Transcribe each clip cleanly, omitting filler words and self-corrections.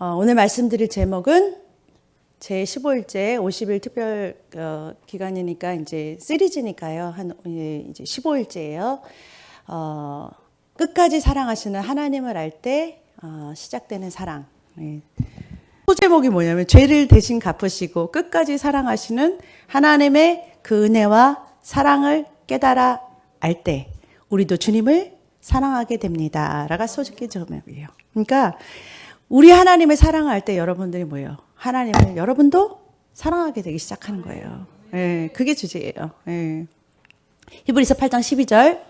오늘 말씀드릴 제목은 제 15일째 50일 특별 기간이니까 이제 시리즈니까요. 이제 15일째예요. 끝까지 사랑하시는 하나님을 알 때 시작되는 사랑. 소제목이 뭐냐면 죄를 대신 갚으시고 끝까지 사랑하시는 하나님의 그 은혜와 사랑을 깨달아 알 때 우리도 주님을 사랑하게 됩니다. 라가 소집기 제목이에요. 그러니까 우리 하나님을 사랑할 때 여러분들이 뭐예요? 하나님을 여러분도 사랑하게 되기 시작하는 거예요. 예, 그게 주제예요. 예. 히브리서 8장 12절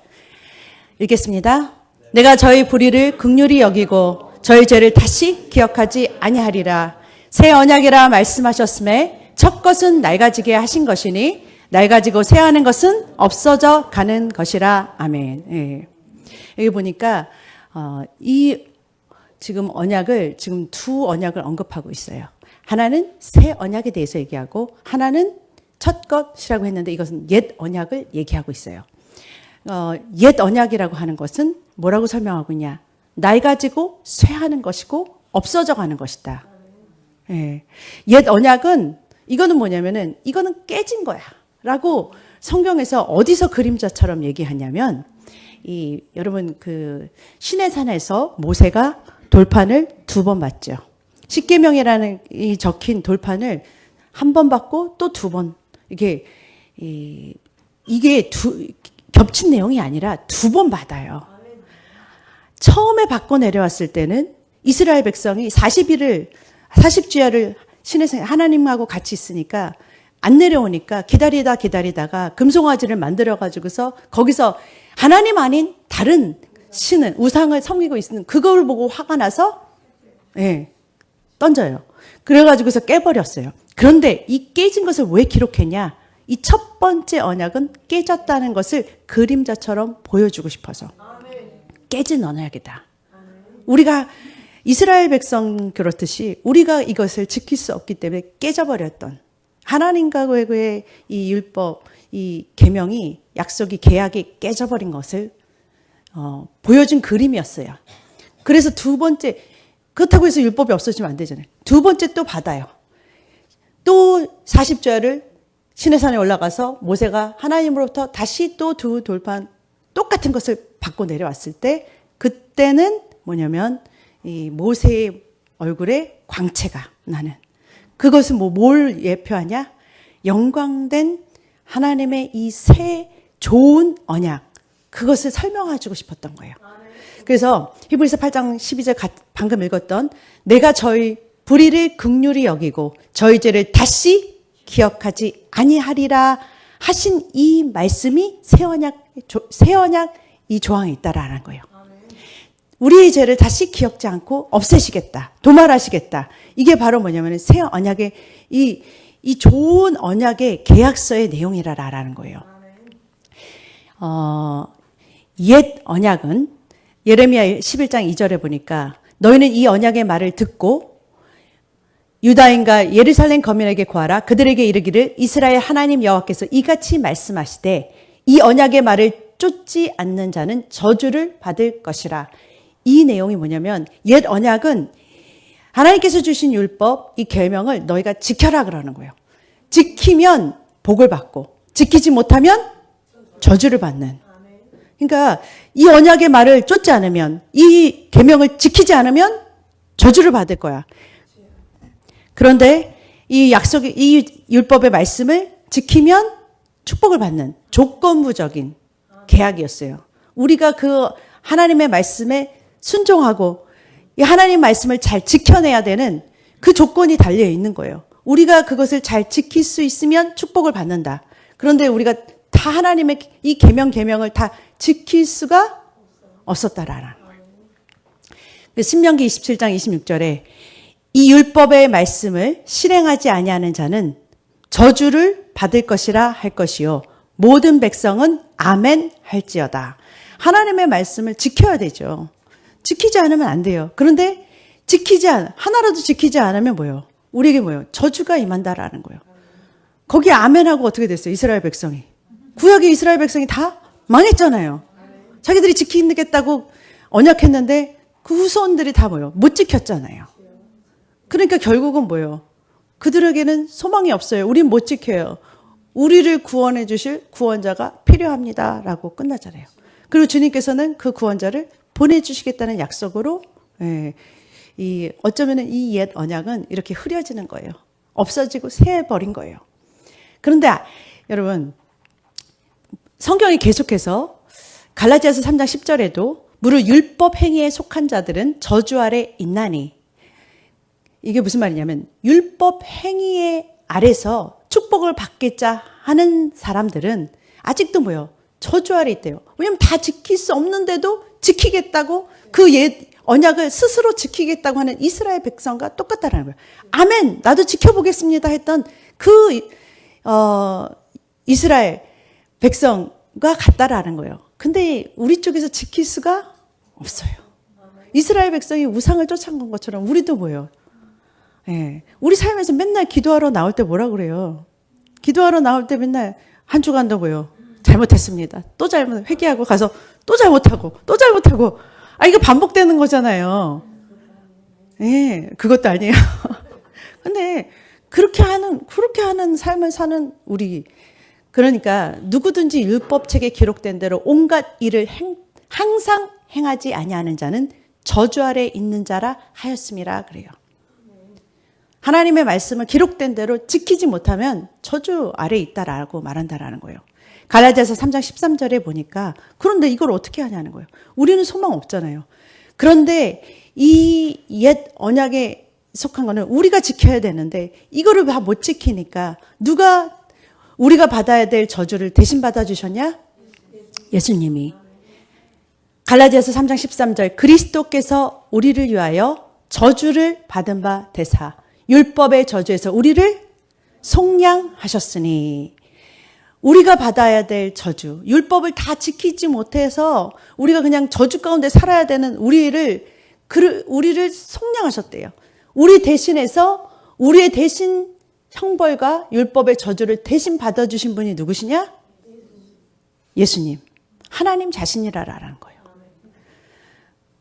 읽겠습니다. 내가 저희 불의를 긍휼히 여기고 저희 죄를 다시 기억하지 아니하리라. 새 언약이라 말씀하셨음에 첫 것은 낡아지게 하신 것이니 낡아지고 새하는 것은 없어져 가는 것이라. 아멘. 예. 여기 보니까 지금 언약을 지금 두 언약을 언급하고 있어요. 하나는 새 언약에 대해서 얘기하고 하나는 첫 것이라고 했는데 이것은 옛 언약을 얘기하고 있어요. 옛 언약이라고 하는 것은 뭐라고 설명하고 있냐? 낡아지고 쇠하는 것이고 없어져 가는 것이다. 예. 옛 언약은 이거는 뭐냐면은 이거는 깨진 거야. 라고 성경에서 어디서 그림자처럼 얘기하냐면 여러분 그 시내산에서 모세가 돌판을 2번 받죠. 십계명이라는 이 적힌 돌판을 한 번 받고 또 2번. 이게 겹친 내용이 아니라 2번 받아요. 처음에 받고 내려왔을 때는 이스라엘 백성이 40주야를 시내산 하나님하고 같이 있으니까 안 내려오니까 기다리다가 금송아지를 만들어 가지고서 거기서 하나님 아닌 다른 신은 우상을 섬기고 있는 그걸 보고 화가 나서 던져요. 그래가지고서 깨버렸어요. 그런데 이 깨진 것을 왜 기록했냐? 이 첫 번째 언약은 깨졌다는 것을 그림자처럼 보여주고 싶어서 깨진 언약이다. 우리가 이스라엘 백성 그렇듯이 우리가 이것을 지킬 수 없기 때문에 깨져버렸던 하나님과의 이 율법, 이 계명이 약속이 계약이 깨져버린 것을 보여준 그림이었어요. 그래서 두 번째, 그렇다고 해서 율법이 없어지면 안 되잖아요. 두 번째 또 받아요. 또 40조야를 시내산에 올라가서 모세가 하나님으로부터 다시 또 두 돌판 똑같은 것을 받고 내려왔을 때 그때는 뭐냐면 이 모세의 얼굴에 광채가 나는 그것은 뭘 예표하냐? 영광된 하나님의 이 새 좋은 언약 그것을 설명해주고 싶었던 거예요. 그래서 히브리서 8장 12절 방금 읽었던 내가 저희 불의를 긍휼히 여기고 저희 죄를 다시 기억하지 아니하리라 하신 이 말씀이 새 언약 이 조항에 있다라는 거예요. 우리의 죄를 다시 기억지 않고 없애시겠다. 도말하시겠다. 이게 바로 뭐냐면 새 언약의 이 좋은 언약의 계약서의 내용이라는 거예요. 옛 언약은 예레미야 11장 2절에 보니까 너희는 이 언약의 말을 듣고 유다인과 예루살렘 거민에게 구하라. 그들에게 이르기를 이스라엘 하나님 여호와께서 이같이 말씀하시되 이 언약의 말을 쫓지 않는 자는 저주를 받을 것이라. 이 내용이 뭐냐면 옛 언약은 하나님께서 주신 율법, 이 계명을 너희가 지켜라 그러는 거예요. 지키면 복을 받고 지키지 못하면 저주를 받는. 그러니까 이 언약의 말을 쫓지 않으면 이 계명을 지키지 않으면 저주를 받을 거야. 그런데 이 율법의 말씀을 지키면 축복을 받는 조건부적인 계약이었어요. 우리가 그 하나님의 말씀에 순종하고 이 하나님 말씀을 잘 지켜내야 되는 그 조건이 달려 있는 거예요. 우리가 그것을 잘 지킬 수 있으면 축복을 받는다. 그런데 우리가 다 하나님의 이 계명을 다 지킬 수가 없었다라는 거예요. 신명기 27장 26절에 이 율법의 말씀을 실행하지 아니하는 자는 저주를 받을 것이라 할 것이요 모든 백성은 아멘 할지어다. 하나님의 말씀을 지켜야 되죠. 지키지 않으면 안 돼요. 그런데 하나라도 지키지 않으면 뭐예요? 우리에게 뭐예요? 저주가 임한다라는 거예요. 거기에 아멘하고 어떻게 됐어요? 이스라엘 백성이. 구약의 이스라엘 백성이 다 망했잖아요. 자기들이 지키겠다고 언약했는데 그 후손들이 다 뭐예요? 못 지켰잖아요. 그러니까 결국은 뭐예요? 그들에게는 소망이 없어요. 우린 못 지켜요. 우리를 구원해 주실 구원자가 필요합니다. 라고 끝나잖아요. 그리고 주님께서는 그 구원자를 보내주시겠다는 약속으로, 어쩌면 이 옛 언약은 이렇게 흐려지는 거예요. 없어지고 새해버린 거예요. 그런데 여러분, 성경이 계속해서 갈라디아서 3장 10절에도 무릇 율법 행위에 속한 자들은 저주 아래 있나니, 이게 무슨 말이냐면 율법 행위에 아래서 축복을 받겠자 하는 사람들은 아직도 뭐요? 저주 아래 있대요. 왜냐하면 다 지킬 수 없는데도 지키겠다고 그 옛 언약을 스스로 지키겠다고 하는 이스라엘 백성과 똑같다라는 거예요. 아멘, 나도 지켜보겠습니다 했던 그 이스라엘 백성과 같다라는 거예요. 근데 우리 쪽에서 지킬 수가 없어요. 이스라엘 백성이 우상을 쫓아간 것처럼 우리도 뭐예요? 우리 삶에서 맨날 기도하러 나올 때 뭐라 그래요? 기도하러 나올 때 맨날 한 주간도 뭐예요? 잘못했습니다. 또 잘못, 회개하고 가서 또 잘못하고, 또 잘못하고. 이거 반복되는 거잖아요. 그것도 아니에요. 근데 그렇게 하는 삶을 사는 우리. 그러니까 누구든지 율법책에 기록된 대로 온갖 일을 항상 행하지 아니하는 자는 저주 아래 있는 자라 하였음이라 그래요. 하나님의 말씀을 기록된 대로 지키지 못하면 저주 아래 있다라고 말한다라는 거예요. 갈라디아서 3장 13절에 보니까 그런데 이걸 어떻게 하냐는 거예요. 우리는 소망 없잖아요. 그런데 이 옛 언약에 속한 거는 우리가 지켜야 되는데 이거를 다 못 지키니까 누가 우리가 받아야 될 저주를 대신 받아주셨냐? 예수님이. 갈라디아서 3장 13절 그리스도께서 우리를 위하여 저주를 받은 바 되사 율법의 저주에서 우리를 속량하셨으니, 우리가 받아야 될 저주, 율법을 다 지키지 못해서 우리가 그냥 저주 가운데 살아야 되는 우리를 속량하셨대요. 우리 대신해서 우리의 대신 형벌과 율법의 저주를 대신 받아주신 분이 누구시냐? 예수님. 하나님 자신이라는 거예요.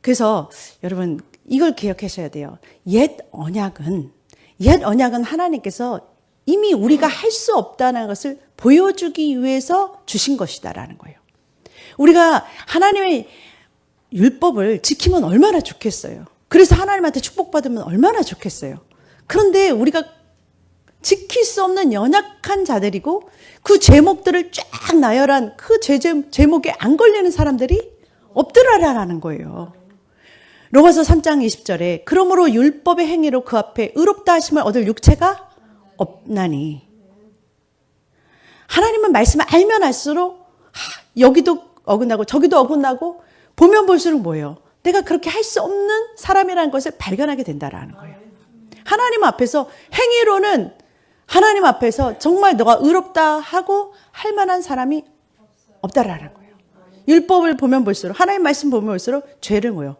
그래서 여러분 이걸 기억하셔야 돼요. 옛 언약은 하나님께서 이미 우리가 할 수 없다는 것을 보여주기 위해서 주신 것이다라는 거예요. 우리가 하나님의 율법을 지키면 얼마나 좋겠어요. 그래서 하나님한테 축복받으면 얼마나 좋겠어요. 그런데 우리가 지킬 수 없는 연약한 자들이고 그 제목들을 쫙 나열한 그 제목에 안 걸리는 사람들이 없더라라는 거예요. 로마서 3장 20절에 그러므로 율법의 행위로 그 앞에 의롭다 하심을 얻을 육체가 없나니. 하나님은 말씀을 알면 알수록 여기도 어긋나고 저기도 어긋나고 보면 볼수록 뭐예요? 내가 그렇게 할 수 없는 사람이라는 것을 발견하게 된다라는 거예요. 하나님 앞에서 행위로는 하나님 앞에서 정말 너가 의롭다 하고 할 만한 사람이 없다라는 거예요. 율법을 보면 볼수록 하나님 말씀 보면 볼수록 죄를 뭐예요?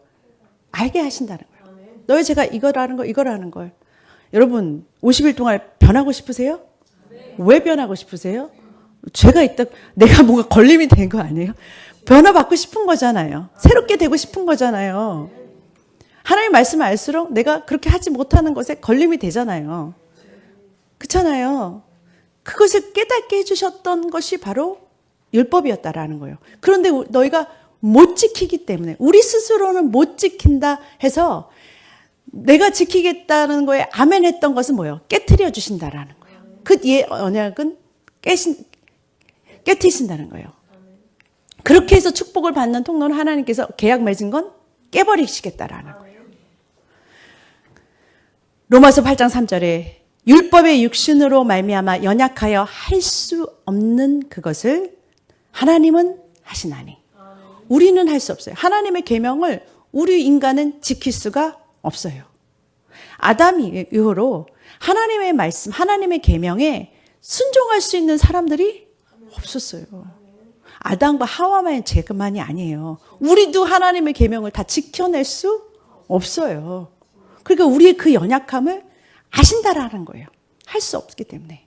알게 하신다는 거예요. 너의 죄가 이거라는 걸. 여러분 50일 동안 변하고 싶으세요? 왜 변하고 싶으세요? 죄가 있다. 내가 뭔가 걸림이 된 거 아니에요? 변화받고 싶은 거잖아요. 새롭게 되고 싶은 거잖아요. 하나님 말씀을 알수록 내가 그렇게 하지 못하는 것에 걸림이 되잖아요. 그렇잖아요. 그것을 깨닫게 해주셨던 것이 바로 율법이었다라는 거예요. 그런데 너희가 못 지키기 때문에 우리 스스로는 못 지킨다 해서 내가 지키겠다는 거에 아멘 했던 것은 뭐예요? 깨트려 주신다라는 거예요. 그 언약은 깨트신다는 거예요. 그렇게 해서 축복을 받는 통로는 하나님께서 계약 맺은 건 깨버리시겠다라는 거예요. 로마서 8장 3절에 율법의 육신으로 말미암아 연약하여 할 수 없는 그것을 하나님은 하시나니. 우리는 할 수 없어요. 하나님의 계명을 우리 인간은 지킬 수가 없어요. 아담 이후로 하나님의 말씀, 하나님의 계명에 순종할 수 있는 사람들이 없었어요. 아담과 하와만의 죄만이 아니에요. 우리도 하나님의 계명을 다 지켜낼 수 없어요. 그러니까 우리의 그 연약함을 아신다라는 거예요. 할 수 없기 때문에.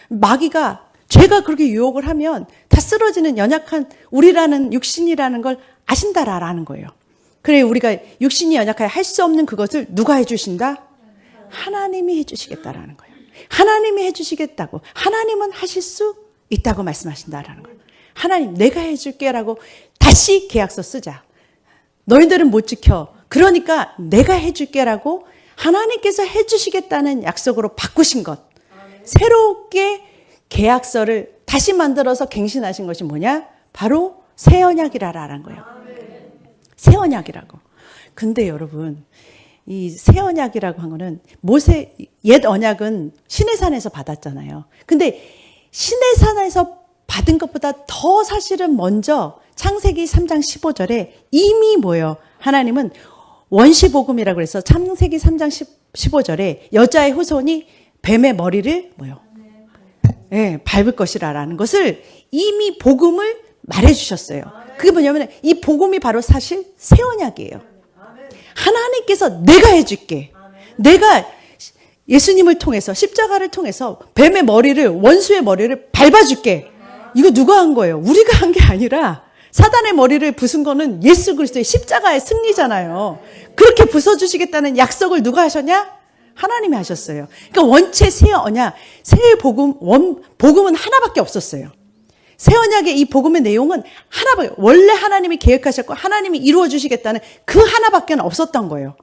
마귀가 죄가 그렇게 유혹을 하면 다 쓰러지는 연약한 우리라는 육신이라는 걸 아신다라는 거예요. 그래 우리가 육신이 연약하여 할 수 없는 그것을 누가 해주신다? 하나님이 해주시겠다라는 거예요. 하나님이 해주시겠다고. 하나님은 하실 수 있다고 말씀하신다라는 거예요. 하나님 내가 해줄게라고 다시 계약서 쓰자. 너희들은 못 지켜. 그러니까 내가 해줄게라고 하나님께서 해주시겠다는 약속으로 바꾸신 것. 새롭게 계약서를 다시 만들어서 갱신하신 것이 뭐냐? 바로 새 언약이라는 거예요. 새 언약이라고. 근데 여러분, 이 새 언약이라고 한 거는 옛 언약은 시내산에서 받았잖아요. 근데 시내산에서 받은 것보다 더 사실은 먼저 창세기 3장 15절에 이미 뭐예요? 하나님은 원시복음이라고 해서 창세기 3장 15절에 여자의 후손이 뱀의 머리를 뭐요? 네, 밟을 것이라는 것을 이미 복음을 말해주셨어요. 그게 뭐냐면 이 복음이 바로 사실 새 언약이에요. 하나님께서 내가 해줄게. 내가 예수님을 통해서 십자가를 통해서 뱀의 머리를 원수의 머리를 밟아줄게. 이거 누가 한 거예요? 우리가 한 게 아니라 사단의 머리를 부순 거는 예수 그리스도의 십자가의 승리잖아요. 그렇게 부숴주시겠다는 약속을 누가 하셨냐? 하나님이 하셨어요. 그러니까 원체 새 언약, 새 복음은 하나밖에 없었어요. 새 언약의 이 복음의 내용은 하나밖에, 원래 하나님이 계획하셨고 하나님이 이루어 주시겠다는 그 하나밖에 없었던 거예요.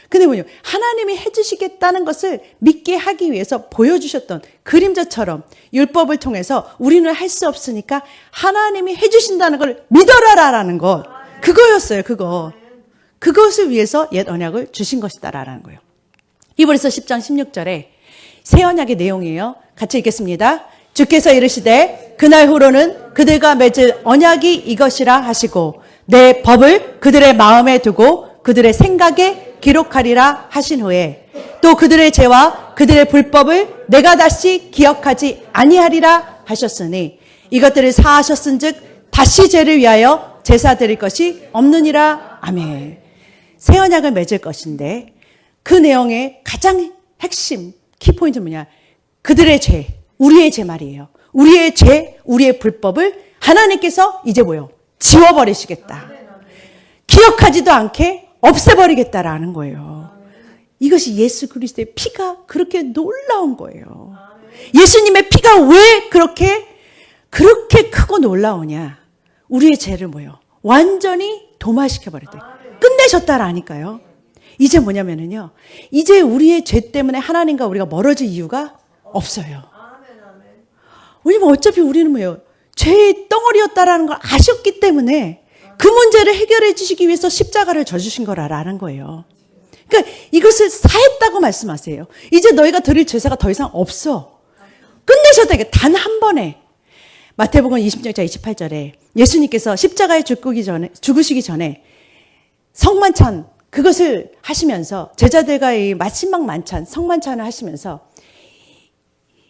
근데 뭐냐? 하나님이 해주시겠다는 것을 믿게 하기 위해서 보여주셨던 그림자처럼 율법을 통해서 우리는 할 수 없으니까 하나님이 해주신다는 걸 믿어라라는 것. 그거였어요, 그거. 그것을 위해서 옛 언약을 주신 것이다라는 거예요. 히브리서 10장 16절에 새 언약의 내용이에요. 같이 읽겠습니다. 주께서 이르시되 그날 후로는 그들과 맺을 언약이 이것이라 하시고 내 법을 그들의 마음에 두고 그들의 생각에 기록하리라 하신 후에 또 그들의 죄와 그들의 불법을 내가 다시 기억하지 아니하리라 하셨으니 이것들을 사하셨은즉 다시 죄를 위하여 제사 드릴 것이 없느니라. 아멘. 새 언약을 맺을 것인데 그 내용의 가장 핵심 키포인트는 뭐냐? 그들의 죄, 우리의 죄 말이에요. 우리의 죄, 우리의 불법을 하나님께서 이제 뭐요? 지워버리시겠다. 기억하지도 않게 없애버리겠다라는 거예요. 이것이 예수 그리스도의 피가 그렇게 놀라운 거예요. 예수님의 피가 왜 그렇게 크고 놀라우냐? 우리의 죄를 뭐요? 완전히 도말시켜버렸다. 끝내셨다라니까요. 이제 뭐냐면은요. 이제 우리의 죄 때문에 하나님과 우리가 멀어질 이유가 없어요. 왜냐면 어차피 우리는 뭐예요? 죄의 덩어리였다라는 걸 아셨기 때문에 그 문제를 해결해 주시기 위해서 십자가를 져주신 거라는 거예요. 그러니까 이것을 사했다고 말씀하세요. 이제 너희가 드릴 제사가 더 이상 없어. 끝내셨다. 단 한 번에. 마태복음 26장 28절에 예수님께서 십자가에 죽으시기 전에 성만찬 그것을 하시면서 제자들과의 마지막 만찬 성만찬을 하시면서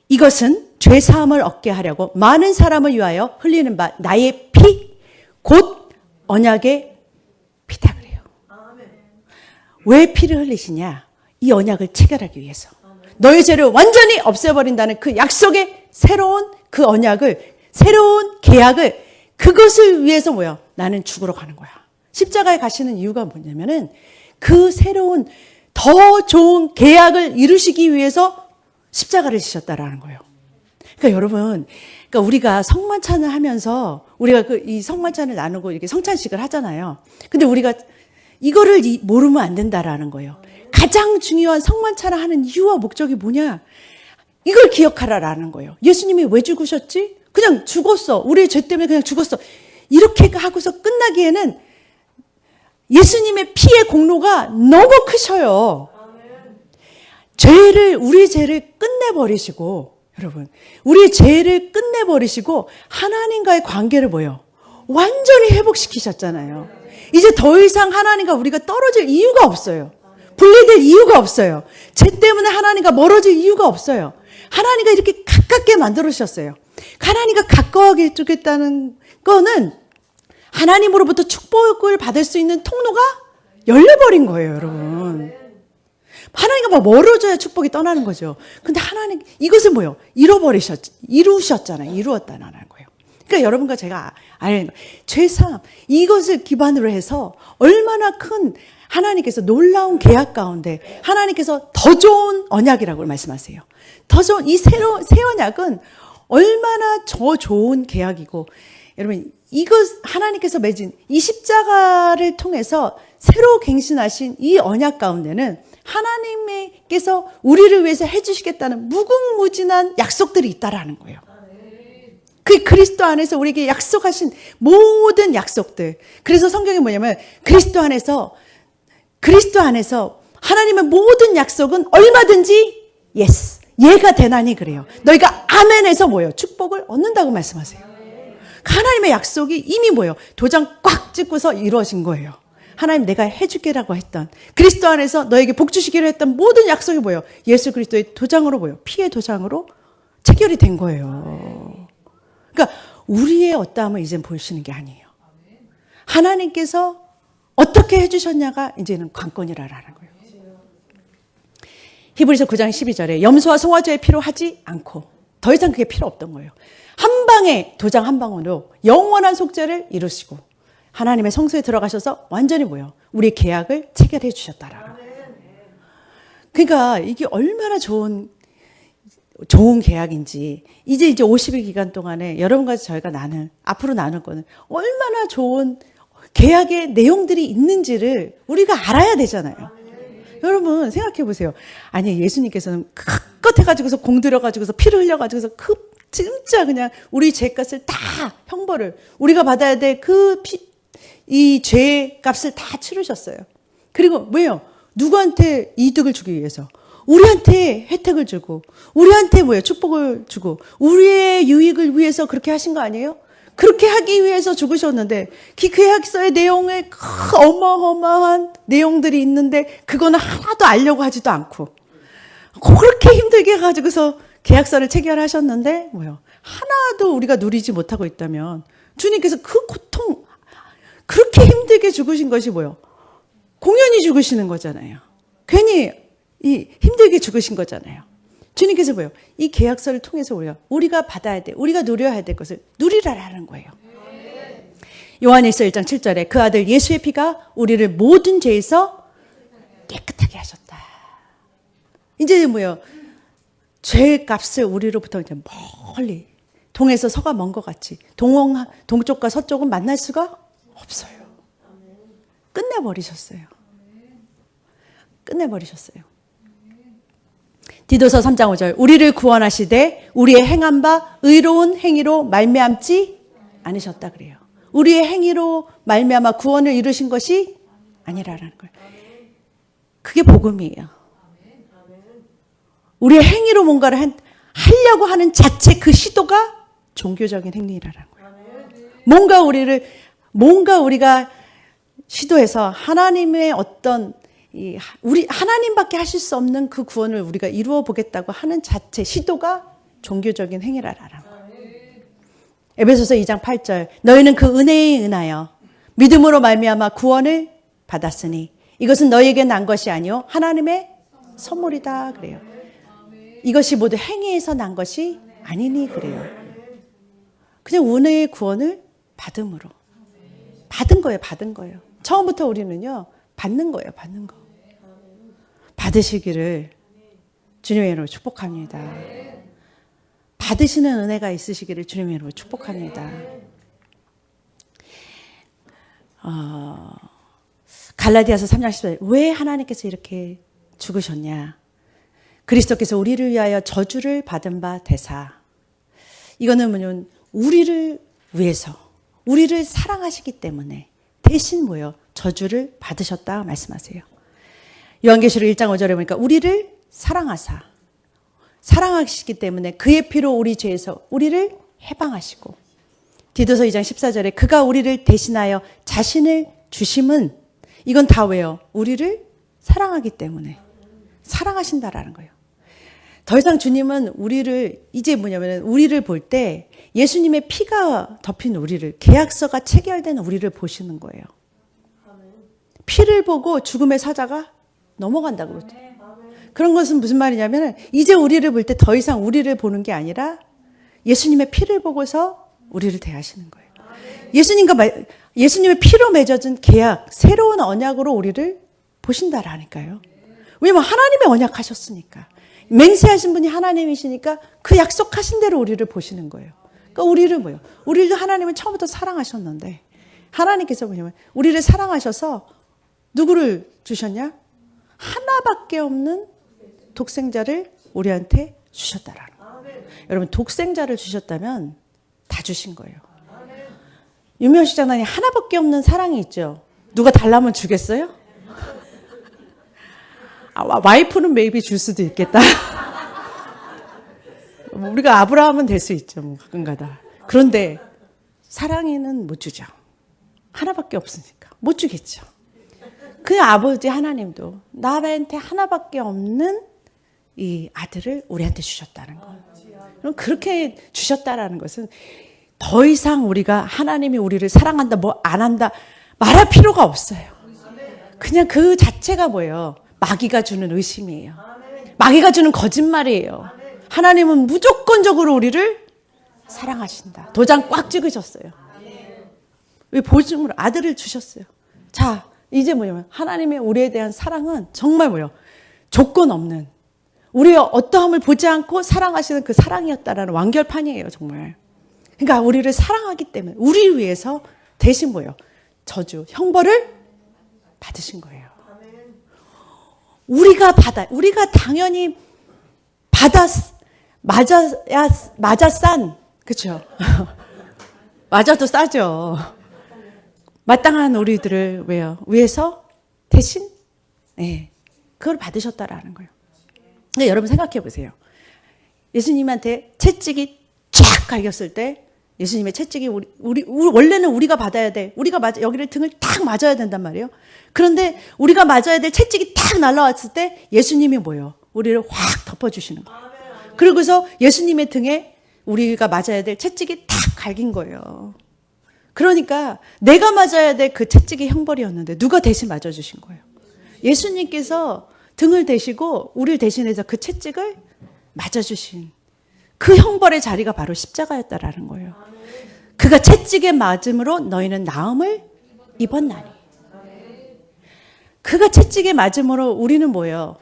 이것은 죄사함을 얻게 하려고 많은 사람을 위하여 흘리는 바 나의 피 곧 언약의 피다 그래요. 왜 피를 흘리시냐? 이 언약을 체결하기 위해서. 너의 죄를 완전히 없애버린다는 그 약속의 새로운 그 언약을 새로운 계약을 그것을 위해서 뭐야? 나는 죽으러 가는 거야. 십자가에 가시는 이유가 뭐냐면은 그 새로운 더 좋은 계약을 이루시기 위해서 십자가를 지셨다라는 거예요. 그러니까 여러분, 그러니까 우리가 성만찬을 하면서 우리가 이 성만찬을 나누고 이렇게 성찬식을 하잖아요. 근데 우리가 이거를 모르면 안 된다라는 거예요. 가장 중요한 성만찬을 하는 이유와 목적이 뭐냐? 이걸 기억하라라는 거예요. 예수님이 왜 죽으셨지? 그냥 죽었어. 우리의 죄 때문에 그냥 죽었어. 이렇게 하고서 끝나기에는 예수님의 피의 공로가 너무 크셔요. 우리의 죄를 끝내버리시고, 여러분, 우리의 죄를 끝내버리시고, 하나님과의 관계를 뭐예요? 완전히 회복시키셨잖아요. 이제 더 이상 하나님과 우리가 떨어질 이유가 없어요. 분리될 이유가 없어요. 죄 때문에 하나님과 멀어질 이유가 없어요. 하나님과 이렇게 가깝게 만들어주셨어요. 하나님과 가까워하게 해주겠다는 거는 하나님으로부터 축복을 받을 수 있는 통로가 열려버린 거예요, 여러분. 하나님과 멀어져야 축복이 떠나는 거죠. 근데 하나님, 이것은 뭐예요? 이루셨잖아요. 이루었다는 거예요. 그러니까 여러분과 제가 아는 죄사함, 이것을 기반으로 해서 얼마나 큰 하나님께서 놀라운 계약 가운데 하나님께서 더 좋은 언약이라고 말씀하세요. 더 좋은 이 새 언약은 얼마나 더 좋은 계약이고, 여러분 이것 하나님께서 맺은 이 십자가를 통해서 새로 갱신하신 이 언약 가운데는 하나님께서 우리를 위해서 해주시겠다는 무궁무진한 약속들이 있다라는 거예요. 그 그리스도 안에서 우리에게 약속하신 모든 약속들. 그래서 성경이 뭐냐면 그리스도 안에서 하나님의 모든 약속은 얼마든지 yes, 예가 되나니 그래요. 너희가 아멘에서 뭐예요? 축복을 얻는다고 말씀하세요. 하나님의 약속이 이미 뭐예요? 도장 꽉 찍고서 이루어진 거예요. 하나님 내가 해줄게라고 했던, 그리스도 안에서 너에게 복 주시기로 했던 모든 약속이 뭐예요? 예수 그리스도의 도장으로 뭐예요? 피의 도장으로 체결이 된 거예요. 그러니까 우리의 어떠함을 이젠 보시는 게 아니에요. 하나님께서 어떻게 해주셨냐가 이제는 관건이라는 거예요. 히브리서 9장 12절에 염소와 송아지의 피로 하지 않고 더 이상 그게 필요 없던 거예요. 한 방에 도장 한 방으로 영원한 속죄를 이루시고 하나님의 성소에 들어가셔서 완전히 뭐예요? 우리의 계약을 체결해 주셨다라는 거예요. 그러니까 이게 얼마나 좋은 계약인지 이제 50일 기간 동안에 여러분과 저희가 앞으로 나눌 거는 얼마나 좋은 계약의 내용들이 있는지를 우리가 알아야 되잖아요. 여러분 생각해 보세요. 아니 예수님께서는 끝 해가지고서 공들여가지고서 피를 흘려가지고서 진짜 그냥 우리 죄값을 다 형벌을 우리가 받아야 될 이 죄값을 다 치르셨어요. 그리고 뭐예요? 누구한테 이득을 주기 위해서? 우리한테 혜택을 주고 우리한테 뭐예요? 축복을 주고 우리의 유익을 위해서 그렇게 하신 거 아니에요? 그렇게 하기 위해서 죽으셨는데 그 계약서의 내용에 어마어마한 내용들이 있는데 그거는 하나도 알려고 하지도 않고 그렇게 힘들게 해가지고서 계약서를 체결하셨는데 뭐요? 하나도 우리가 누리지 못하고 있다면 주님께서 그 고통 그렇게 힘들게 죽으신 것이 뭐요? 공연히 죽으시는 거잖아요. 괜히 힘들게 죽으신 거잖아요. 주님께서 뭐요? 이 계약서를 통해서 우리가 받아야 돼, 우리가 누려야 될 것을 누리라라는 거예요. 요한일서 1장 7절에 그 아들 예수의 피가 우리를 모든 죄에서 깨끗하게 하셨다. 이제 뭐요? 죄 값을 우리로부터 이제 멀리 동에서 서가 먼 것 같이 동쪽과 서쪽은 만날 수가 없어요. 끝내버리셨어요. 디도서 3장 5절 우리를 구원하시되 우리의 행한 바 의로운 행위로 말미암지 않으셨다 그래요. 우리의 행위로 말미암아 구원을 이루신 것이 아니라라는 거예요. 그게 복음이에요. 우리의 행위로 뭔가를 하려고 하는 자체 그 시도가 종교적인 행위라는 거예요. 뭔가 우리가 시도해서 하나님의 어떤 우리 하나님밖에 하실 수 없는 그 구원을 우리가 이루어 보겠다고 하는 자체 시도가 종교적인 행위라는 거예요. 에베소서 2장 8절 너희는 그 은혜에 은하여 믿음으로 말미암아 구원을 받았으니 이것은 너희에게 난 것이 아니요 하나님의 선물이다 그래요. 이것이 모두 행위에서 난 것이 아니니 그래요. 그냥 은혜의 구원을 받음으로 받은 거예요. 처음부터 우리는요 받는 거예요. 받으시기를 주님의 이름으로 축복합니다. 받으시는 은혜가 있으시기를 주님의 이름으로 축복합니다. 갈라디아서 3장 10절 왜 하나님께서 이렇게 죽으셨냐? 그리스도께서 우리를 위하여 저주를 받은 바 되사. 이거는 뭐냐면 우리를 위해서 우리를 사랑하시기 때문에 대신 뭐예요? 저주를 받으셨다 말씀하세요. 요한계시록 1장 5절에 보니까 우리를 사랑하시기 때문에 그의 피로 우리 죄에서 우리를 해방하시고 디도서 2장 14절에 그가 우리를 대신하여 자신을 주심은 이건 다 왜요? 우리를 사랑하기 때문에 사랑하신다라는 거예요. 더 이상 주님은 우리를 볼 때 예수님의 피가 덮인 우리를 계약서가 체결된 우리를 보시는 거예요. 피를 보고 죽음의 사자가 넘어간다고 그러죠. 그런 것은 무슨 말이냐면 이제 우리를 볼 때 더 이상 우리를 보는 게 아니라 예수님의 피를 보고서 우리를 대하시는 거예요. 예수님의 피로 맺어진 계약, 새로운 언약으로 우리를 보신다라니까요. 왜냐면 하나님의 언약하셨으니까. 맹세하신 분이 하나님이시니까 그 약속하신 대로 우리를 보시는 거예요. 그러니까 우리를 뭐예요? 우리를 하나님은 처음부터 사랑하셨는데 하나님께서 뭐냐면 우리를 사랑하셔서 누구를 주셨냐? 하나밖에 없는 독생자를 우리한테 주셨다라는 거예요. 여러분 독생자를 주셨다면 다 주신 거예요. 유명식 장단이 하나밖에 없는 사랑이 있죠. 누가 달라면 주겠어요? 와이프는 maybe 줄 수도 있겠다. 우리가 아브라함은 될 수 있죠. 뭐 가끔가다. 그런데 사랑이는 못 주죠. 하나밖에 없으니까 못 주겠죠. 그 아버지 하나님도 나한테 하나밖에 없는 이 아들을 우리한테 주셨다는 거예요. 그럼 그렇게 주셨다라는 것은 더 이상 우리가 하나님이 우리를 사랑한다, 뭐 안 한다 말할 필요가 없어요. 그냥 그 자체가 뭐예요? 마귀가 주는 의심이에요. 마귀가 주는 거짓말이에요. 하나님은 무조건적으로 우리를 사랑하신다. 도장 꽉 찍으셨어요. 왜 보증으로 아들을 주셨어요. 자, 이제 뭐냐면 하나님의 우리에 대한 사랑은 정말 뭐예요? 조건 없는 우리의 어떠함을 보지 않고 사랑하시는 그 사랑이었다라는 완결판이에요. 정말. 그러니까 우리를 사랑하기 때문에 우리 위해서 대신 뭐예요? 저주, 형벌을 받으신 거예요. 우리가 당연히 맞아 싼, 그쵸? 맞아도 싸죠. 마땅한 우리들을 왜요? 위해서 대신, 네, 그걸 받으셨다라는 거예요. 근데 여러분 생각해 보세요. 예수님한테 채찍이 쫙 갈겼을 때, 예수님의 채찍이 원래는 우리가 받아야 돼. 우리가 여기를 등을 탁 맞아야 된단 말이에요. 그런데 우리가 맞아야 될 채찍이 탁 날라왔을 때 예수님이 뭐예요? 우리를 확 덮어주시는 거예요. 그러고서 예수님의 등에 우리가 맞아야 될 채찍이 탁 갈긴 거예요. 그러니까 내가 맞아야 될 그 채찍이 형벌이었는데 누가 대신 맞아주신 거예요? 예수님께서 등을 대시고 우리를 대신해서 그 채찍을 맞아주신 그 형벌의 자리가 바로 십자가였다라는 거예요. 그가 채찍에 맞음으로 너희는 나음을 입었나니. 그가 채찍에 맞음으로 우리는 뭐예요?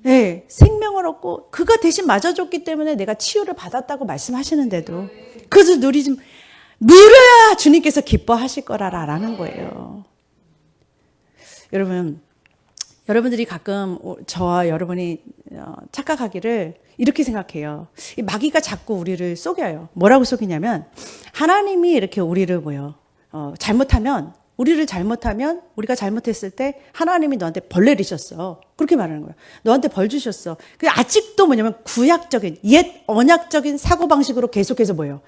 네, 생명을 얻고 그가 대신 맞아줬기 때문에 내가 치유를 받았다고 말씀하시는데도 그것을 누려야 주님께서 기뻐하실 거라는 거예요. 여러분들이 가끔 저와 여러분이 착각하기를 이렇게 생각해요. 이 마귀가 자꾸 우리를 속여요. 뭐라고 속이냐면 하나님이 이렇게 우리를 잘못하면 우리가 잘못했을 때 하나님이 너한테 벌 내리셨어. 그렇게 말하는 거예요. 너한테 벌 주셨어. 아직도 뭐냐면 구약적인 옛 언약적인 사고방식으로 계속해서 뭐예요?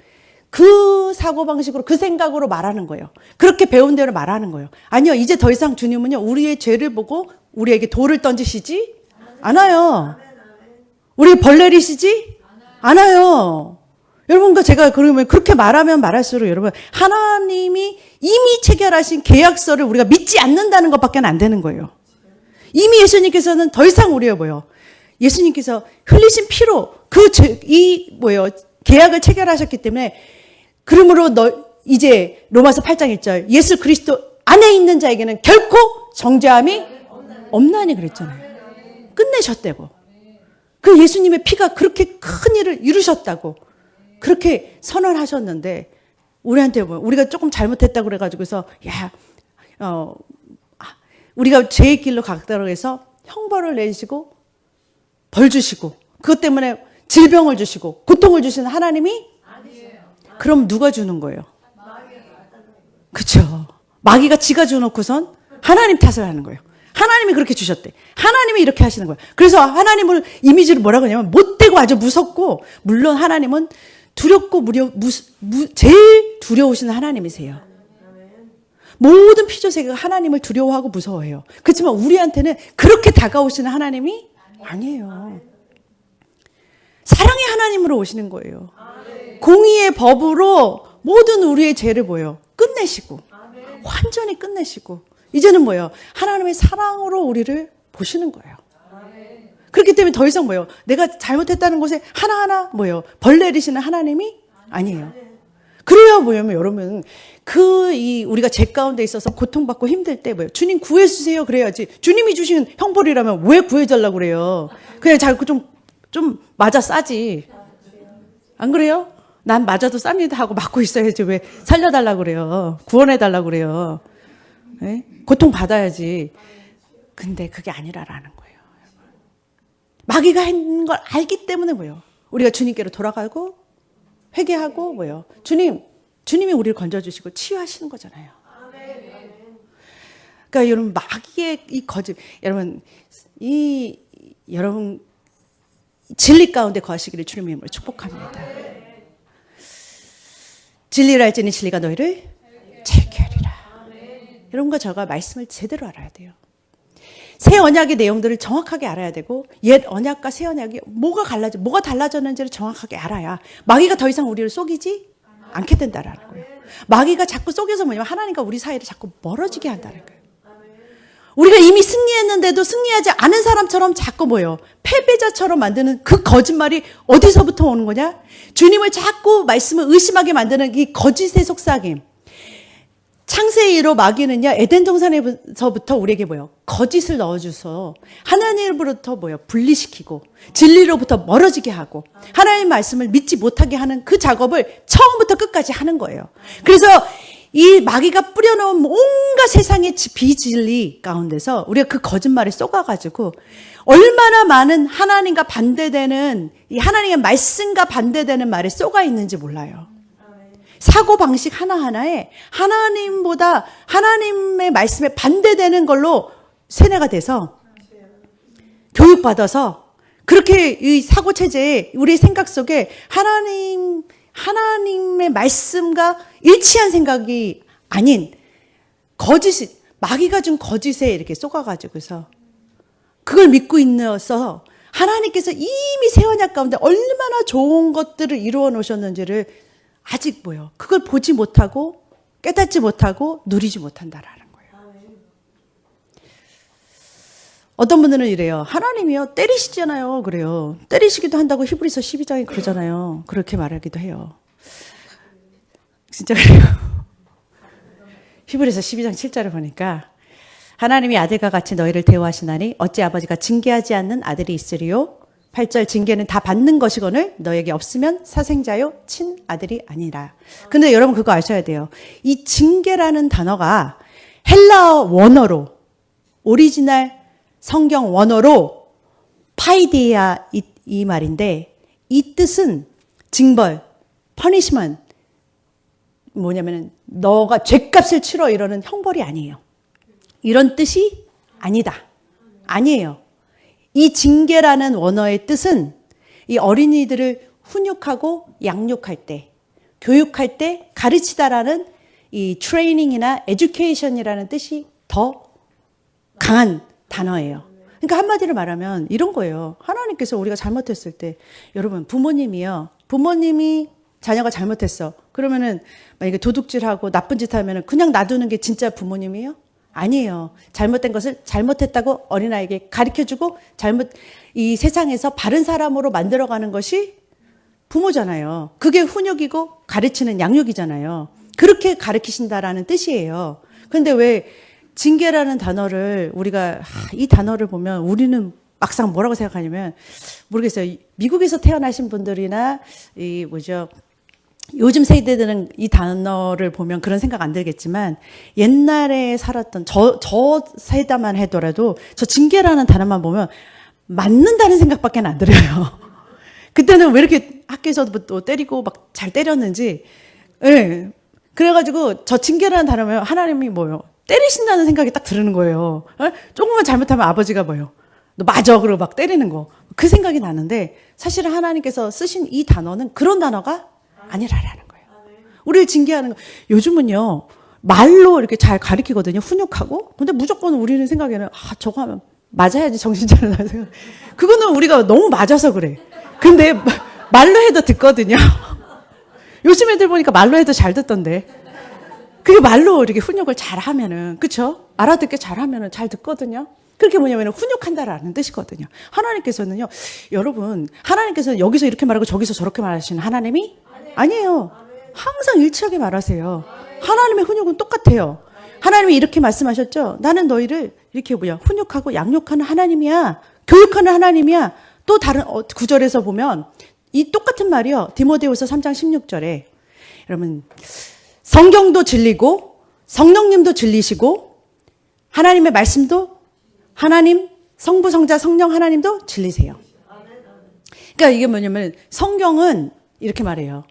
그 사고방식으로 그 생각으로 말하는 거예요. 그렇게 배운 대로 말하는 거예요. 아니요. 이제 더 이상 주님은요. 우리의 죄를 보고 우리에게 돌을 던지시지 않아요. 우리 벌 내리시지 않아요. 여러분과 제가 그러면 그렇게 말하면 말할수록 여러분 하나님이 이미 체결하신 계약서를 우리가 믿지 않는다는 것밖에 안 되는 거예요. 이미 예수님께서는 더 이상 우리가 예수님께서 흘리신 피로 계약을 체결하셨기 때문에 그러므로 이제 로마서 8장 1절 예수 그리스도 안에 있는 자에게는 결코 정죄함이 없나니 그랬잖아요. 끝내셨다고. 그 예수님의 피가 그렇게 큰 일을 이루셨다고 그렇게 선언하셨는데 우리한테 우리가 조금 잘못했다고 그래가지고서 우리가 죄의 길로 갔다고 해서 형벌을 내시고 벌 주시고 그것 때문에 질병을 주시고 고통을 주시는 하나님이 그럼 누가 주는 거예요? 그렇죠. 마귀가 지가 줘놓고선 하나님 탓을 하는 거예요. 하나님이 그렇게 주셨대. 하나님이 이렇게 하시는 거예요. 그래서 하나님을 이미지를 뭐라고 하냐면 못되고 아주 무섭고 물론 하나님은 두렵고 제일 두려우신 하나님이세요. 모든 피조세계가 하나님을 두려워하고 무서워해요. 그렇지만 우리한테는 그렇게 다가오시는 하나님이 아니에요. 사랑의 하나님으로 오시는 거예요. 공의의 법으로 모든 우리의 죄를 끝내시고 완전히 끝내시고 이제는 하나님의 사랑으로 우리를 보시는 거예요. 그렇기 때문에 더 이상 내가 잘못했다는 것에 하나하나 벌 내리시는 하나님이 아니에요. 그래야 뭐냐면 여러분 우리가 죄 가운데 있어서 고통받고 힘들 때 뭐예요? 주님 구해주세요 그래야지. 주님이 주신 형벌이라면 왜 구해달라고 그래요? 그냥 자꾸 좀 맞아 싸지. 안 그래요? 난 맞아도 쌉니다 하고 맞고 있어야지 왜 살려달라고 그래요? 구원해달라고 그래요? 네? 고통 받아야지. 근데 그게 아니라라는 거예요. 마귀가 한 걸 알기 때문에 뭐예요? 우리가 주님께로 돌아가고 회개하고 뭐예요? 주님이 우리를 건져주시고 치유하시는 거잖아요. 그러니까 여러분 마귀의 이 거짓, 여러분 진리 가운데 거하시기를 주님의 이름으로 축복합니다. 진리를 알지니 진리가 너희를 자유케 하리라. 여러분과 저가 말씀을 제대로 알아야 돼요. 새 언약의 내용들을 정확하게 알아야 되고 옛 언약과 새 언약이 뭐가 달라졌는지를 정확하게 알아야 마귀가 더 이상 우리를 속이지 않게 된다라는 거예요. 마귀가 자꾸 속여서 뭐냐면 하나님과 우리 사이를 자꾸 멀어지게 한다는 거예요. 우리가 이미 승리했는데도 승리하지 않은 사람처럼 자꾸 뭐예요? 패배자처럼 만드는 그 거짓말이 어디서부터 오는 거냐? 주님을 말씀을 의심하게 만드는 이 거짓의 속삭임. 창세기로 마귀는요, 에덴 동산에서부터 우리에게 뭐예요? 거짓을 넣어줘서 하나님으로부터 뭐예요? 분리시키고 진리로부터 멀어지게 하고 하나님의 말씀을 믿지 못하게 하는 그 작업을 처음부터 끝까지 하는 거예요. 그래서 이 마귀가 뿌려놓은 온갖 세상의 비진리 가운데서 우리가 그 거짓말에 쏘가가지고 얼마나 많은 하나님과 반대되는 이 하나님의 말씀과 반대되는 말에 쏘가 있는지 몰라요. 사고방식 하나하나에 하나님보다 하나님의 말씀에 반대되는 걸로 세뇌가 돼서 교육받아서 그렇게 이 사고체제에 우리 생각 속에 하나님의 말씀과 일치한 생각이 아닌 마귀가 준 거짓에 이렇게 쏘가가지고서 그걸 믿고 있어서 하나님께서 이미 새 언약 가운데 얼마나 좋은 것들을 이루어 놓으셨는지를 아직 그걸 보지 못하고 깨닫지 못하고 누리지 못한다라는 거예요. 어떤 분들은 이래요. 하나님이요 때리시잖아요. 그래요. 때리시기도 한다고 히브리서 12장에 그러잖아요. 그렇게 말하기도 해요. 진짜 그래요. 히브리서 12장 7절을 보니까 하나님이 아들과 같이 너희를 대우하시나니 어찌 아버지가 징계하지 않는 아들이 있으리요. 8절 징계는 다 받는 것이거늘 너에게 없으면 사생자요 친아들이 아니라. 근데 여러분 그거 아셔야 돼요. 이 징계라는 단어가 헬라어 원어로 오리지널 성경 원어로 파이디아 이 말인데 이 뜻은 징벌, 퍼니시먼트 뭐냐면은 너가 죗값을 치러 이러는 형벌이 아니에요. 이런 뜻이 아니에요. 이 징계라는 원어의 뜻은 이 어린이들을 훈육하고 양육할 때, 교육할 때 가르치다라는 이 트레이닝이나 에듀케이션이라는 뜻이 더 강한 단어예요. 그러니까 한마디로 말하면 이런 거예요. 하나님께서 우리가 잘못했을 때, 여러분 부모님이 자녀가 잘못했어. 그러면은 만약에 도둑질하고 나쁜 짓 하면은 그냥 놔두는 게 진짜 부모님이에요? 아니에요. 잘못된 것을 잘못했다고 어린아이에게 가르쳐주고 이 세상에서 바른 사람으로 만들어가는 것이 부모잖아요. 그게 훈육이고 가르치는 양육이잖아요. 그렇게 가르치신다라는 뜻이에요. 그런데 왜 징계라는 단어를 우리가 이 단어를 보면 우리는 막상 뭐라고 생각하냐면 모르겠어요. 미국에서 태어나신 분들이나 요즘 세대들은 이 단어를 보면 그런 생각 안 들겠지만 옛날에 살았던 저 세대만 하더라도 저 징계라는 단어만 보면 맞는다는 생각밖에 안 들어요. 그때는 왜 이렇게 학교에서도 또 때리고 막 잘 때렸는지. 네. 그래가지고 저 징계라는 단어면 하나님이 때리신다는 생각이 딱 드는 거예요. 조금만 잘못하면 아버지가 너 맞아 그러고 막 때리는 거. 그 생각이 나는데 사실은 하나님께서 쓰신 이 단어는 그런 단어가 아니라라는 거예요. 우리를 징계하는 거. 요즘은요 말로 이렇게 잘 가르치거든요. 훈육하고. 근데 무조건 우리는 생각에는 저거 하면 맞아야지 정신 차려나 생각. 그거는 우리가 너무 맞아서 그래. 근데 말로 해도 듣거든요. 요즘 애들 보니까 말로 해도 잘 듣던데. 그게 말로 이렇게 훈육을 잘 하면은 그쵸? 알아듣게 잘 하면은 잘 듣거든요. 그렇게 뭐냐면 훈육한다라는 뜻이거든요. 하나님께서는요, 여러분, 하나님께서 여기서 이렇게 말하고 저기서 저렇게 말하시는 하나님이 아니에요. 항상 일치하게 말하세요. 하나님의 훈육은 똑같아요. 하나님이 이렇게 말씀하셨죠. 나는 너희를 이렇게 훈육하고 양육하는 하나님이야. 교육하는 하나님이야. 또 다른 구절에서 보면 이 똑같은 말이요. 디모데후서 3장 16절에 여러분 성경도 진리고 성령님도 진리시고 하나님의 말씀도 하나님 성부 성자 성령 하나님도 진리세요. 그러니까 이게 뭐냐면 성경은 이렇게 말해요.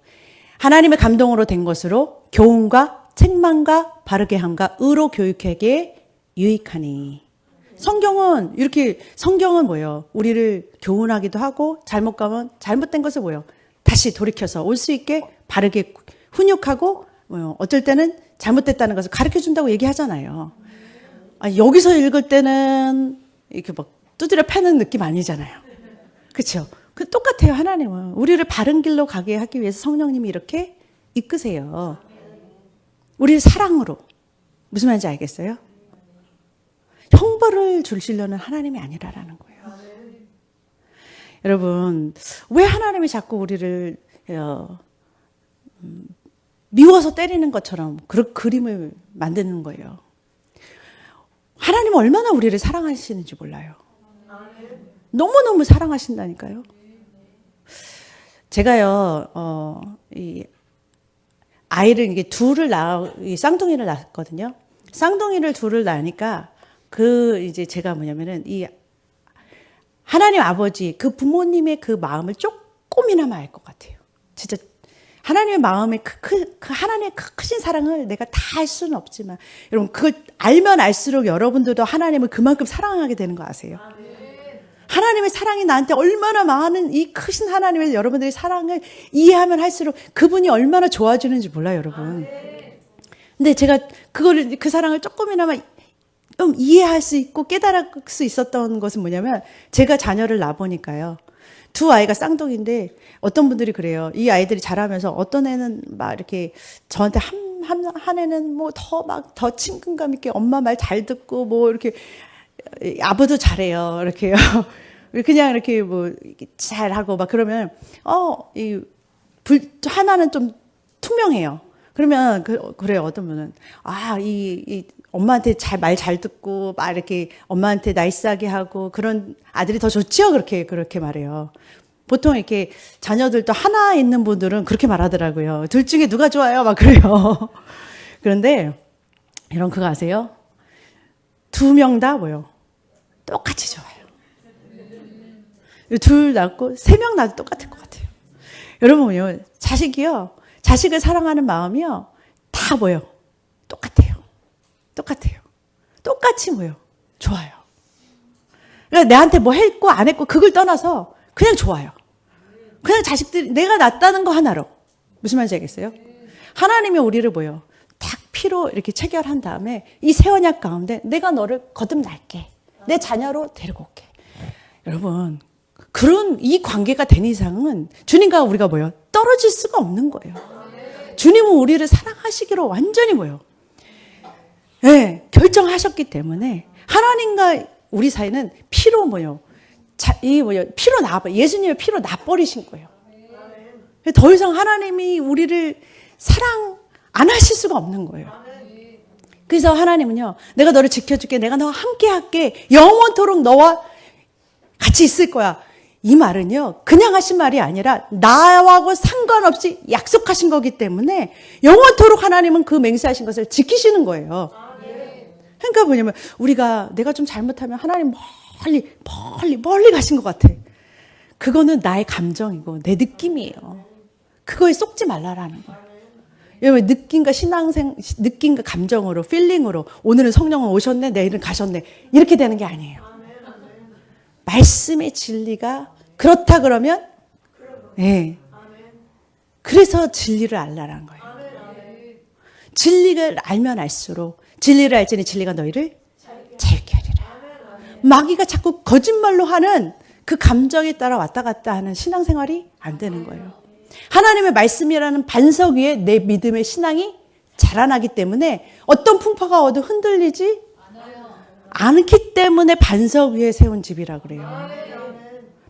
하나님의 감동으로 된 것으로 교훈과 책망과 바르게 함과 의로 교육하기에 유익하니. 성경은 뭐예요? 우리를 교훈하기도 하고 잘못 가면 잘못된 것을 뭐예요? 다시 돌이켜서 올 수 있게 바르게 훈육하고 어쩔 때는 잘못됐다는 것을 가르쳐 준다고 얘기하잖아요. 여기서 읽을 때는 이렇게 막 두드려 패는 느낌 아니잖아요. 그렇죠? 그 똑같아요. 하나님은 우리를 바른 길로 가게 하기 위해서 성령님이 이렇게 이끄세요. 우리를 사랑으로. 무슨 말인지 알겠어요? 형벌을 주시려는 하나님이 아니라라는 거예요. 여러분, 왜 하나님이 자꾸 우리를 미워서 때리는 것처럼 그런 그림을 만드는 거예요? 하나님은 얼마나 우리를 사랑하시는지 몰라요. 너무너무 사랑하신다니까요. 제가요, 이 아이를 이게 쌍둥이를 낳았거든요. 쌍둥이를 둘을 낳으니까 이제 제가 뭐냐면은 이 하나님 아버지 그 부모님의 그 마음을 조금이나마 알 것 같아요. 진짜 하나님의 마음의 하나님의 크신 사랑을 내가 다 알 수는 없지만 여러분 그걸 알면 알수록 여러분들도 하나님을 그만큼 사랑하게 되는 거 아세요? 하나님의 사랑이 나한테 얼마나 많은 이 크신 하나님의 여러분들의 사랑을 이해하면 할수록 그분이 얼마나 좋아지는지 몰라요, 여러분. 근데 제가 그 사랑을 조금이나마 이해할 수 있고 깨달을 수 있었던 것은 뭐냐면 제가 자녀를 낳아보니까요. 두 아이가 쌍둥이인데 어떤 분들이 그래요. 이 아이들이 자라면서 어떤 애는 막 이렇게 저한테 한 애는 뭐 더 친근감 있게 엄마 말 잘 듣고 뭐 이렇게 아버도 잘해요. 이렇게요. 그냥 이렇게 뭐 잘하고 막 그러면 하나는 좀 투명해요. 그러면 그래요. 어떤 분은 이 엄마한테 말 잘 듣고 막 이렇게 엄마한테 나이스하게 하고 그런 아들이 더 좋지요. 그렇게 말해요. 보통 이렇게 자녀들도 하나 있는 분들은 그렇게 말하더라고요. 둘 중에 누가 좋아요? 막 그래요. 그런데 여러분 그거 아세요? 두 명 다 뭐요? 똑같이 좋아요. 둘 낳고 세 명 낳아도 똑같을 것 같아요. 여러분요, 자식을 사랑하는 마음이요, 다 뭐요? 똑같아요. 똑같이 뭐요? 좋아요. 그러니까 내한테 뭐 했고 안 했고 그걸 떠나서 그냥 좋아요. 그냥 자식들이 내가 낳았다는 거 하나로. 무슨 말인지 알겠어요? 하나님이 우리를 뭐요? 딱 피로 이렇게 체결한 다음에 이 새 언약 가운데 내가 너를 거듭날게. 내 자녀로 데리고 올게. 여러분, 그런 이 관계가 된 이상은 주님과 우리가 뭐요? 떨어질 수가 없는 거예요. 주님은 우리를 사랑하시기로 완전히 뭐요? 네, 결정하셨기 때문에 하나님과 우리 사이는 피로 뭐요? 피로 예수님의 피로 놔버리신 거예요. 더 이상 하나님이 우리를 사랑 안 하실 수가 없는 거예요. 그래서 하나님은요, 내가 너를 지켜줄게. 내가 너와 함께 할게. 영원토록 너와 같이 있을 거야. 이 말은요, 그냥 하신 말이 아니라 나하고 상관없이 약속하신 거기 때문에 영원토록 하나님은 그 맹세하신 것을 지키시는 거예요. 그러니까 뭐냐면 내가 좀 잘못하면 하나님 멀리 가신 것 같아. 그거는 나의 감정이고 내 느낌이에요. 그거에 속지 말라라는 거예요. 여러분, 느낌과 감정으로, 필링으로, 오늘은 성령은 오셨네, 내일은 가셨네. 이렇게 되는 게 아니에요. 말씀의 진리가 그렇다 그러면, 예. 그래서 진리를 알라라는 거예요. 진리를 알면 알수록, 진리를 알지니 진리가 너희를 자유케 하리라. 마귀가 자꾸 거짓말로 하는 그 감정에 따라 왔다 갔다 하는 신앙생활이 안 되는 거예요. 하나님의 말씀이라는 반석 위에 내 믿음의 신앙이 자라나기 때문에 어떤 풍파가 와도 흔들리지 않기 때문에 반석 위에 세운 집이라 그래요.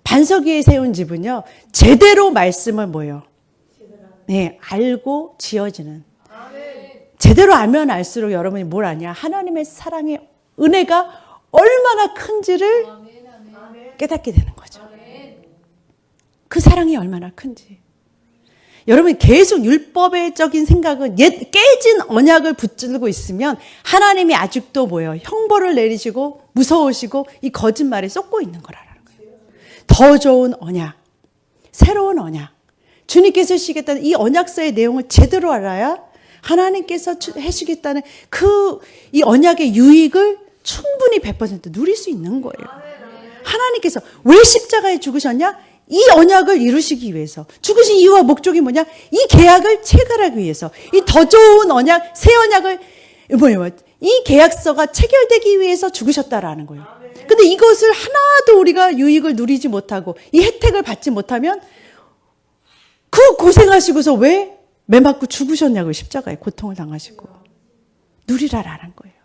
반석 위에 세운 집은요, 제대로 말씀을 뭐예요? 네, 알고 지어지는. 제대로 알면 알수록 여러분이 뭘 아냐? 하나님의 사랑의 은혜가 얼마나 큰지를 깨닫게 되는 거죠. 그 사랑이 얼마나 큰지. 여러분이 계속 율법의적인 생각은 깨진 언약을 붙들고 있으면 하나님이 아직도 뭐예요? 형벌을 내리시고 무서우시고 이 거짓말에 쏟고 있는 거라는 거예요. 더 좋은 언약, 새로운 언약. 주님께서 주시겠다는 이 언약서의 내용을 제대로 알아야 하나님께서 해주시겠다는 이 언약의 유익을 충분히 100% 누릴 수 있는 거예요. 하나님께서 왜 십자가에 죽으셨냐? 이 언약을 이루시기 위해서. 죽으신 이유와 목적이 뭐냐? 이 계약을 체결하기 위해서. 이 더 좋은 언약, 새 언약을, 이 계약서가 체결되기 위해서 죽으셨다라는 거예요. 근데 이것을 하나도 우리가 유익을 누리지 못하고 이 혜택을 받지 못하면 그 고생하시고서 왜 매 맞고 죽으셨냐고요. 십자가에 고통을 당하시고. 누리라라는 거예요.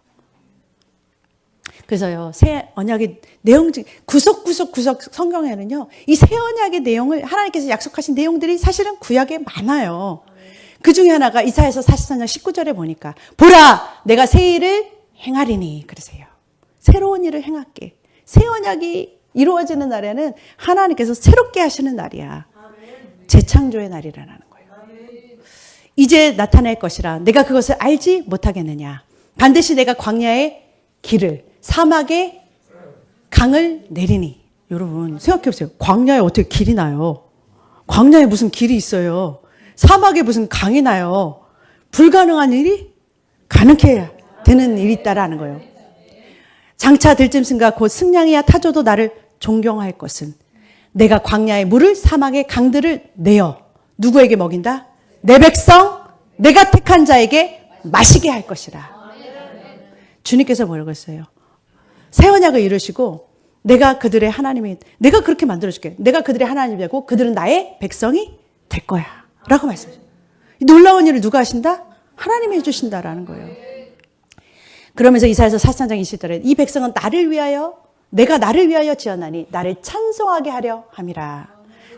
그래서요, 새 언약의 내용 중 구석구석 성경에는요, 이 새 언약의 내용을 하나님께서 약속하신 내용들이 사실은 구약에 많아요. 그 중에 하나가 이사야서 44장 19절에 보니까 보라 내가 새 일을 행하리니 그러세요. 새로운 일을 행할게. 새 언약이 이루어지는 날에는 하나님께서 새롭게 하시는 날이야. 재창조의 날이라는 거예요. 이제 나타날 것이라 내가 그것을 알지 못하겠느냐. 반드시 내가 광야의 길을 사막에 강을 내리니. 여러분 생각해 보세요. 광야에 어떻게 길이 나요? 광야에 무슨 길이 있어요? 사막에 무슨 강이 나요? 불가능한 일이 가능케 되는 일이 있다라는 거예요. 장차 들짐승과 곧 승냥이와 타조도 나를 존경할 것은 내가 광야의 물을 사막의 강들을 내어 누구에게 먹인다? 내 백성 내가 택한 자에게 마시게 할 것이라. 주님께서 뭐라고 했어요? 새 언약을 이루시고 내가 그들의 하나님이, 내가 그렇게 만들어줄게. 내가 그들의 하나님이 되고 그들은 나의 백성이 될 거야 라고 말씀하셨어요. 놀라운 일을 누가 하신다? 하나님이 해주신다라는 거예요. 그러면서 이사야서 44장 20절에 이 백성은 나를 위하여 내가 나를 위하여 지었나니 나를 찬송하게 하려 함이라.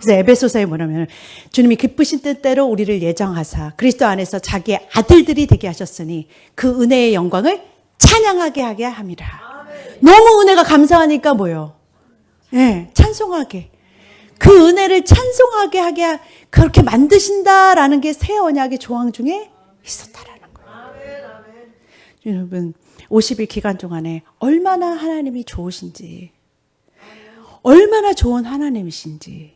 그래서 에베소서에 뭐냐면 주님이 기쁘신 뜻대로 우리를 예정하사 그리스도 안에서 자기의 아들들이 되게 하셨으니 그 은혜의 영광을 찬양하게 하게 함이라. 너무 은혜가 감사하니까 뭐요? 예, 찬송하게. 그 은혜를 찬송하게 하게 그렇게 만드신다라는 게 새 언약의 조항 중에 있었다라는 거예요. 여러분 50일 기간 동안에 얼마나 하나님이 좋으신지, 얼마나 좋은 하나님이신지.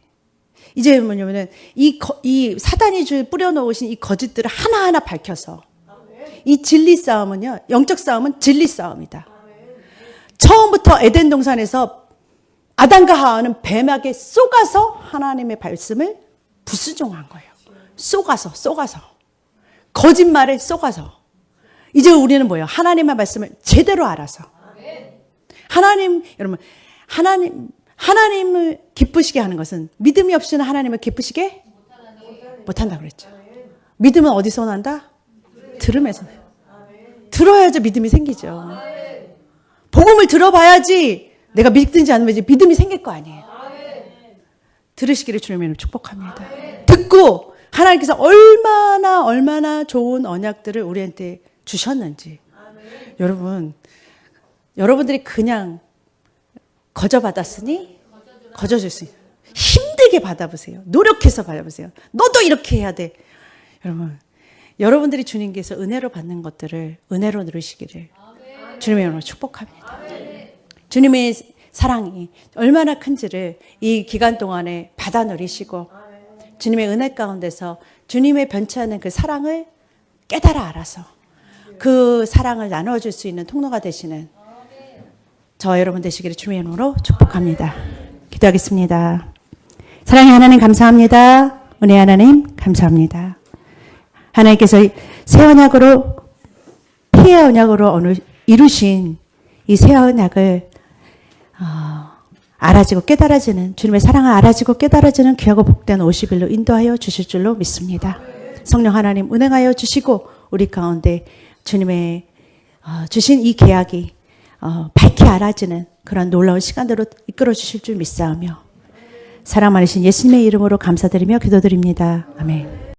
이제 뭐냐면은 이 사단이 뿌려놓으신 이 거짓들을 하나하나 밝혀서 이 진리 싸움은요, 영적 싸움은 진리 싸움이다. 처음부터 에덴 동산에서 아담과 하와는 뱀에게 쏘가서 하나님의 말씀을 불순종한 거예요. 쏘가서 거짓말에 쏘가서. 이제 우리는 뭐예요? 하나님의 말씀을 제대로 알아서. 여러분 하나님을 기쁘시게 하는 것은 믿음이 없이는 하나님을 기쁘시게 못한다고 그랬죠. 믿음은 어디서 난다? 들음에서. 들어야지 믿음이 생기죠. 복음을 들어봐야지 내가 믿든지 안 믿든지 믿음이 생길 거 아니에요. 들으시기를 주님의 축복합니다. 듣고 하나님께서 얼마나 좋은 언약들을 우리한테 주셨는지. 여러분들이 그냥 거저받았으니 거저줬으니 힘들게 받아보세요. 노력해서 받아보세요. 너도 이렇게 해야 돼. 여러분들이 주님께서 은혜로 받는 것들을 은혜로 누리시기를 주님의 이름으로 축복합니다. 주님의 사랑이 얼마나 큰지를 이 기간 동안에 받아 누리시고 주님의 은혜 가운데서 주님의 변치 않는 그 사랑을 깨달아 알아서 그 사랑을 나눠줄 수 있는 통로가 되시는 저 여러분 되시기를 주님의 이름으로 축복합니다. 기도하겠습니다. 사랑의 하나님 감사합니다. 은혜 하나님 감사합니다. 하나님께서 새 언약으로 피의 언약으로 오늘 이루신 이 새 언약을 알아지고 깨달아지는 주님의 사랑을 알아지고 깨달아지는 귀하고 복된 50일로 인도하여 주실 줄로 믿습니다. 성령 하나님 운행하여 주시고 우리 가운데 주님의 주신 이 계약이 밝히 알아지는 그런 놀라운 시간대로 이끌어 주실 줄 믿사오며 사랑 많으신 예수님의 이름으로 감사드리며 기도드립니다. 아멘.